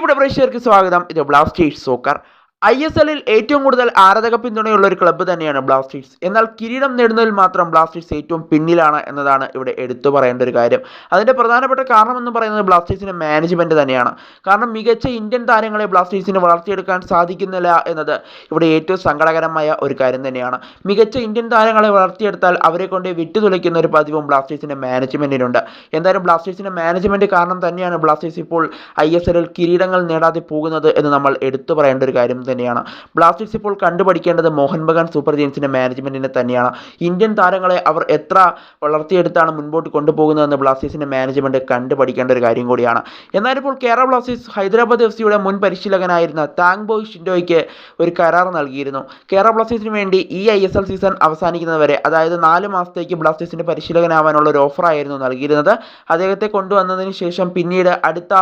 പ്രിയപ്പെട്ട പ്രേക്ഷകർക്ക് സ്വാഗതം. ഇത് ബ്ലാസ്റ്റേഴ്സ് സോക്കർ. ISLൽ ഏറ്റവും കൂടുതൽ ആരാധക പിന്തുണയുള്ള ഒരു ക്ലബ്ബ് തന്നെയാണ് ബ്ലാസ്റ്റേഴ്സ്. എന്നാൽ കിരീടം നേടുന്നതിൽ മാത്രം ബ്ലാസ്റ്റേഴ്സ് ഏറ്റവും പിന്നിലാണ് എന്നതാണ് ഇവിടെ എടുത്തു പറയേണ്ട ഒരു കാര്യം. അതിൻ്റെ പ്രധാനപ്പെട്ട കാരണമെന്ന് പറയുന്നത് ബ്ലാസ്റ്റേഴ്സിൻ്റെ മാനേജ്മെൻറ്റ് തന്നെയാണ്. കാരണം മികച്ച ഇന്ത്യൻ താരങ്ങളെ ബ്ലാസ്റ്റേഴ്സിന് വളർത്തിയെടുക്കാൻ സാധിക്കുന്നില്ല എന്നത് ഇവിടെ ഏറ്റവും സങ്കടകരമായ ഒരു കാര്യം തന്നെയാണ്. മികച്ച ഇന്ത്യൻ താരങ്ങളെ വളർത്തിയെടുത്താൽ അവരെ കൊണ്ട് വിട്ടുതുലയ്ക്കുന്ന ഒരു പതിവും ബ്ലാസ്റ്റേഴ്സിൻ്റെ മാനേജ്മെൻറ്റിനുണ്ട്. എന്തായാലും ബ്ലാസ്റ്റേഴ്സിൻ്റെ മാനേജ്മെൻറ്റ് കാരണം തന്നെയാണ് ബ്ലാസ്റ്റേഴ്സ് ഇപ്പോൾ ISLൽ കിരീടങ്ങൾ നേടാതെ പോകുന്നത് എന്ന് നമ്മൾ എടുത്തു പറയേണ്ട ഒരു കാര്യം തന്നെയാണ്. ബ്ലാസ്റ്റേഴ്സ് ഇപ്പോൾ കണ്ടുപഠിക്കേണ്ടത് മോഹൻ ബഗാൻ സൂപ്പർ ജയൻസിന്റെ മാനേജ്മെന്റിനെ തന്നെയാണ്. ഇന്ത്യൻ താരങ്ങളെ അവർ എത്ര വളർത്തിയെടുത്താണ് മുൻപോട്ട് കൊണ്ടുപോകുന്നതെന്ന് ബ്ലാസ്റ്റേഴ്സിന്റെ മാനേജ്മെന്റ് കണ്ടുപഠിക്കേണ്ട ഒരു കാര്യം കൂടിയാണ്. എന്നാൽ ഇപ്പോൾ കേരള ബ്ലാസ്റ്റേഴ്സ് ഹൈദരാബാദ് FC മുൻ പരിശീലകനായിരുന്ന താങ് ബോയ് ഷിൻഡോയ്ക്ക് ഒരു കരാർ നൽകിയിരുന്നു. കേരള ബ്ലാസ്റ്റേഴ്സിന് വേണ്ടി ഈ ISL സീസൺ അവസാനിക്കുന്നതുവരെ, അതായത് 4 മാസത്തേക്ക് ബ്ലാസ്റ്റേഴ്സിന്റെ പരിശീലകനാവാനുള്ള ഒരു ഓഫറായിരുന്നു നൽകിയിരുന്നത്. അദ്ദേഹത്തെ കൊണ്ടുവന്നതിന് ശേഷം പിന്നീട് അടുത്ത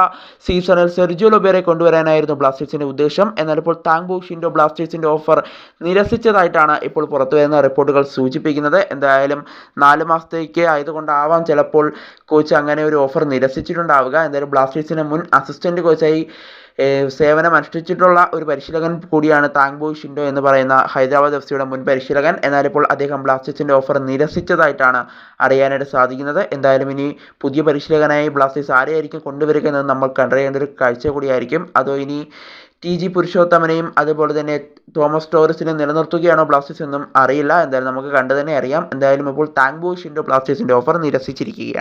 സീസണിൽ സെർജിയോ ലൊബേറെ കൊണ്ടുവരാനായിരുന്നു ബ്ലാസ്റ്റേഴ്സിന്റെ ഉദ്ദേശം. എന്നാൽ ഇപ്പോൾ താങ് ബോയ് ഷിൻഡോ ബ്ലാസ്റ്റേഴ്സിന്റെ ഓഫർ നിരസിച്ചതായിട്ടാണ് ഇപ്പോൾ പുറത്തുവരുന്ന റിപ്പോർട്ടുകൾ സൂചിപ്പിക്കുന്നത്. എന്തായാലും 4 മാസത്തേക്ക് ആയതുകൊണ്ടാവാം ചിലപ്പോൾ കോച്ച് അങ്ങനെ ഒരു ഓഫർ നിരസിച്ചിട്ടുണ്ടാവുക. എന്തായാലും ബ്ലാസ്റ്റേഴ്സിന് മുൻ അസിസ്റ്റന്റ് കോച്ചായി സേവനം അനുഷ്ഠിച്ചിട്ടുള്ള ഒരു പരിശീലകൻ കൂടിയാണ് താങ് ബോയ് ഷിൻഡോ എന്ന് പറയുന്ന ഹൈദരാബാദ് FC മുൻ പരിശീലകൻ. എന്നാൽ ഇപ്പോൾ അദ്ദേഹം ബ്ലാസ്റ്റേഴ്സിന്റെ ഓഫർ നിരസിച്ചതായിട്ടാണ് അറിയാനായിട്ട് സാധിക്കുന്നത്. എന്തായാലും ഇനി പുതിയ പരിശീലകനായി ബ്ലാസ്റ്റേഴ്സ് ആരെയായിരിക്കും കൊണ്ടുവരിക എന്നത് നമ്മൾ കണ്ടറിയേണ്ട ഒരു കാഴ്ച കൂടിയായിരിക്കും. അതോ ഇനി TG പുരുഷോത്തമനെയും അതുപോലെ തന്നെ തോമസ് ടോറസിനെയും നിലനിർത്തുകയാണോ ബ്ലാസ്റ്റേഴ്സ് എന്നും അറിയില്ല. എന്തായാലും നമുക്ക് കണ്ടു തന്നെ അറിയാം. എന്തായാലും ഇപ്പോൾ താങ് ബോയ് ഷിൻഡോ ബ്ലാസ്റ്റേഴ്സിന്റെ ഓഫർ നിരസിച്ചിരിക്കുകയാണ്.